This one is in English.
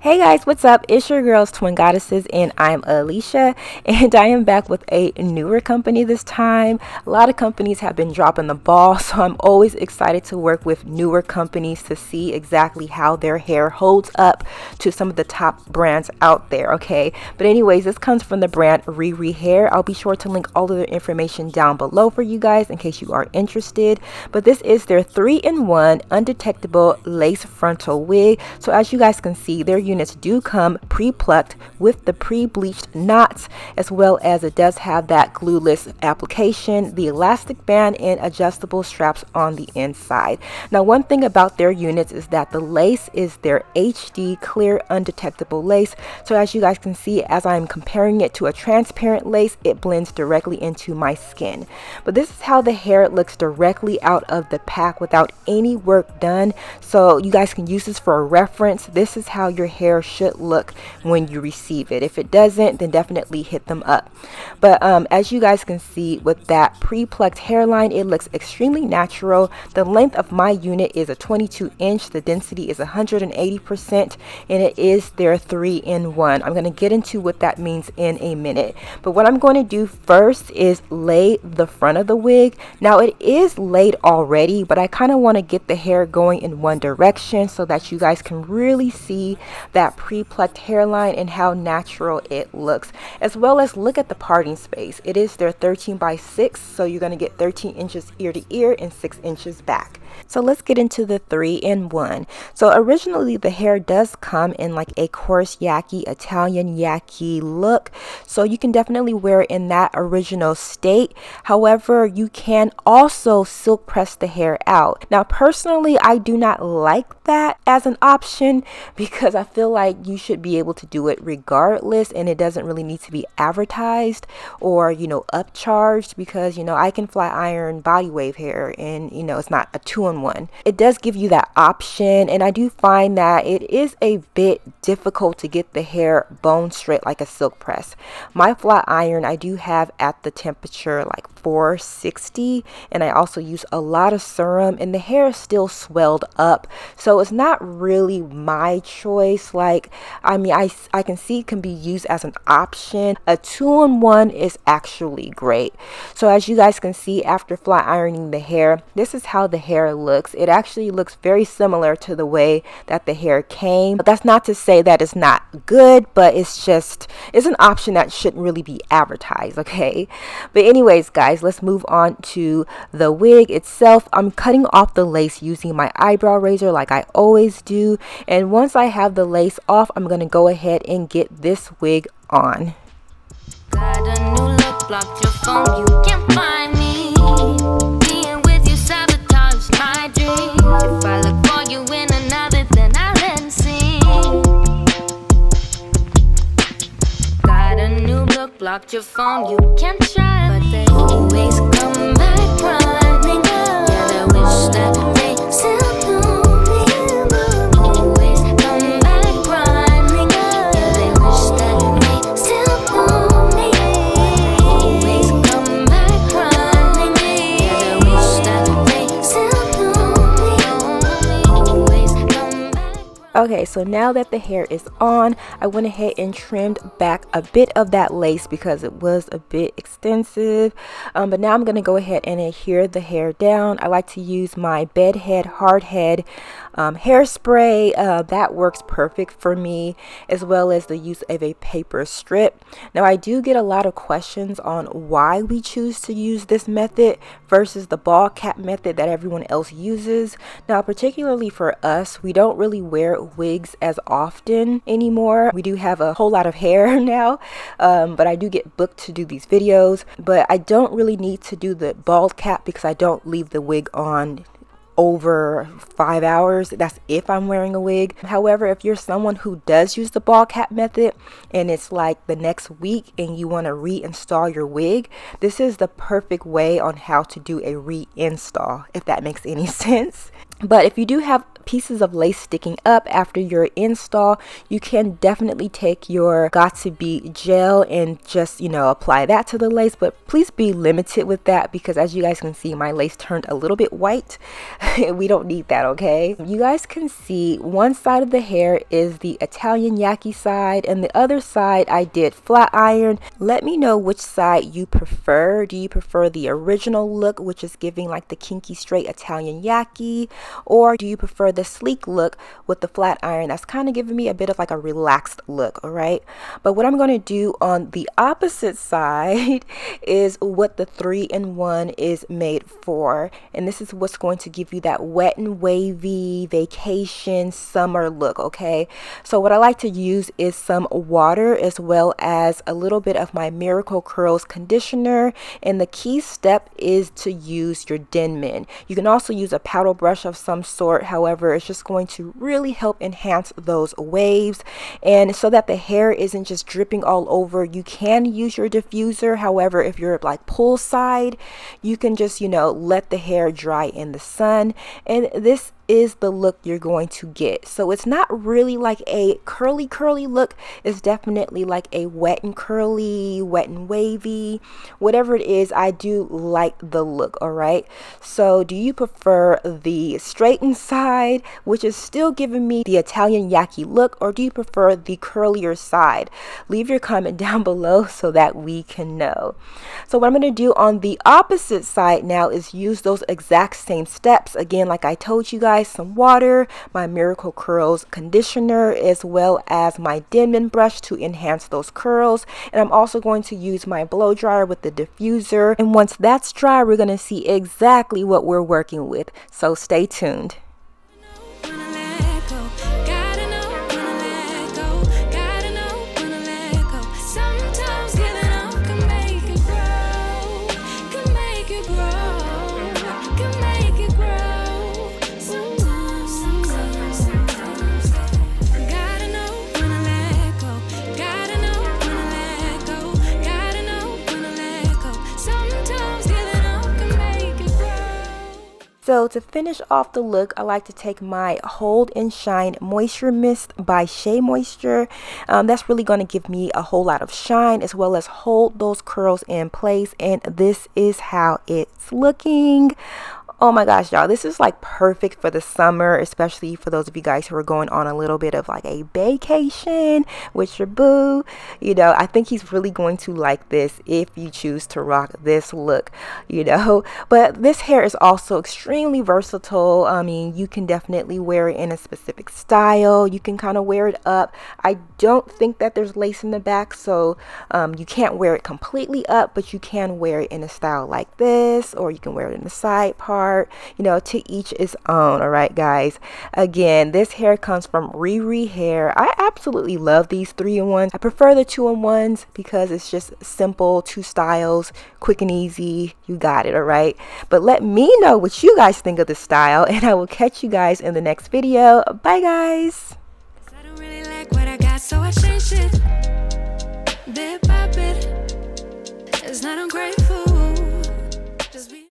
Hey guys, what's up? It's your girls Twin Goddesses and I'm Alicia, and I am back with a newer company this time. A lot of companies have been dropping the ball, so I'm always excited to work with newer companies to see exactly how their hair holds up to some of the top brands out there, okay? But anyways, this comes from the brand RihRihHair. I'll be sure to link all of their information down below for you guys in case you are interested. But this is their 3-in-1 undetectable lace frontal wig. So as you guys can see, their units do come pre-plucked with the pre-bleached knots, as well as it does have that glueless application, the elastic band, and adjustable straps on the inside. Now, one thing about their units is that the lace is their HD clear undetectable lace. So as you guys can see, as I'm comparing it to a transparent lace, it blends directly into my skin. But this is how the hair looks directly out of the pack without any work done. So you guys can use this for a reference. This is how your hair should look when you receive it. If it doesn't, then definitely hit them up. But as you guys can see with that pre-plucked hairline, it looks extremely natural. The length of my unit is a 22-inch. The density is 180%, and it is their 3-in-1. I'm going to get into what that means in a minute. But what I'm going to do first is lay the front of the wig. Now, it is laid already, but I kind of want to get the hair going in one direction so that you guys can really see that pre-plucked hairline and how natural it looks, as well as look at the parting space. It is their 13x6, so you're going to get 13 inches ear to ear and 6 inches back. So let's get into the 3-in-1. So originally the hair does come in like a coarse Yaki, Italian Yaki look, so you can definitely wear it in that original state. However, you can also silk press the hair out. Now personally, I do not like that as an option because I feel like you should be able to do it regardless, and it doesn't really need to be advertised or upcharged, because I can fly iron body wave hair, and it's not a 2-in-1. It does give you that option, and I do find that it is a bit difficult to get the hair bone straight like a silk press. My flat iron I do have at the temperature like 460, and I also use a lot of serum, and the hair is still swelled up, so it's not really my choice. Like, I can see it can be used as an option. A 2-in-1 is actually great. So as you guys can see, after flat ironing the hair, this is how the hair looks. It actually looks very similar to the way that the hair came. But that's not to say that it's not good, but it's an option that shouldn't really be advertised, okay? But anyways, guys, let's move on to the wig itself. I'm cutting off the lace using my eyebrow razor like I always do, and once I have the lace off, I'm gonna go ahead and get this wig on. Got a new look, blocked your phone, you can't find me. Being with you sabotaged my dream. If I look for you in another, then I'll unseen. Got a new look, blocked your phone, you can't try, but they always come back running. Yeah, they wish that they still knew me. Always come back running. Yeah, they wish that they still knew me. Always come back running. Yeah, they wish that they still knew me. Always come back. Okay, so now that the hair is on, I went ahead and trimmed back a bit of that lace because it was a bit extensive. But now I'm going to go ahead and adhere the hair down. I like to use my bedhead hard head hairspray. That works perfect for me, as well as the use of a paper strip. Now, I do get a lot of questions on why we choose to use this method versus the ball cap method that everyone else uses. Now, particularly for us, we don't really wear wigs as often anymore. We do have a whole lot of hair now, but I do get booked to do these videos. But I don't really need to do the bald cap because I don't leave the wig on over 5 hours. That's if I'm wearing a wig. However, if you're someone who does use the ball cap method and it's like the next week and you want to reinstall your wig, this is the perfect way on how to do a reinstall, if that makes any sense. But if you do have pieces of lace sticking up after your install, you can definitely take your Got2b gel and just, you know, apply that to the lace, but please be limited with that because as you guys can see, my lace turned a little bit white. We don't need that, okay? You guys can see one side of the hair is the Italian Yaki side and the other side I did flat iron. Let me know which side you prefer. Do you prefer the original look, which is giving like the kinky straight Italian Yaki, or do you prefer the sleek look with the flat iron that's kind of giving me a bit of like a relaxed look? All right, but what I'm going to do on the opposite side is what the 3-in-1 is made for, and this is what's going to give you that wet and wavy vacation summer look. Okay, so what I like to use is some water as well as a little bit of my Miracle Curls conditioner, and the key step is to use your Denman. You can also use a paddle brush of some sort, however it's just going to really help enhance those waves and so that the hair isn't just dripping all over. You can use your diffuser, however if you're like poolside, you can just, you know, let the hair dry in the sun, and this is the look you're going to get. So it's not really like a curly look, it's definitely like a wet and curly, wet and wavy, whatever it is. I do like the look. All right, so do you prefer the straightened side, which is still giving me the Italian Yaki look, or do you prefer the curlier side? Leave your comment down below so that we can know. So what I'm going to do on the opposite side now is use those exact same steps again, like I told you guys. Some water, my Miracle Curls conditioner, as well as my Denman brush to enhance those curls, and I'm also going to use my blow dryer with the diffuser, and once that's dry we're going to see exactly what we're working with, so stay tuned. So to finish off the look, I like to take my Hold and Shine Moisture Mist by Shea Moisture. That's really going to give me a whole lot of shine as well as hold those curls in place, and this is how it's looking. Oh my gosh, y'all, this is like perfect for the summer, especially for those of you guys who are going on a little bit of like a vacation with your boo. You know, I think he's really going to like this if you choose to rock this look, you know. But this hair is also extremely versatile. I mean, you can definitely wear it in a specific style. You can kind of wear it up. I don't think that there's lace in the back, so you can't wear it completely up, but you can wear it in a style like this, or you can wear it in the side part. You know, to each its own. All right, guys, again, this hair comes from RihRihHair. I absolutely love these 3-in-1s. I prefer the 2-in-1s because it's just simple, 2 styles, quick and easy. You got it. All right, but let me know what you guys think of the style, and I will catch you guys in the next video. Bye, guys. I don't really like what I got, so I changed it bit by bit. It's not ungrateful.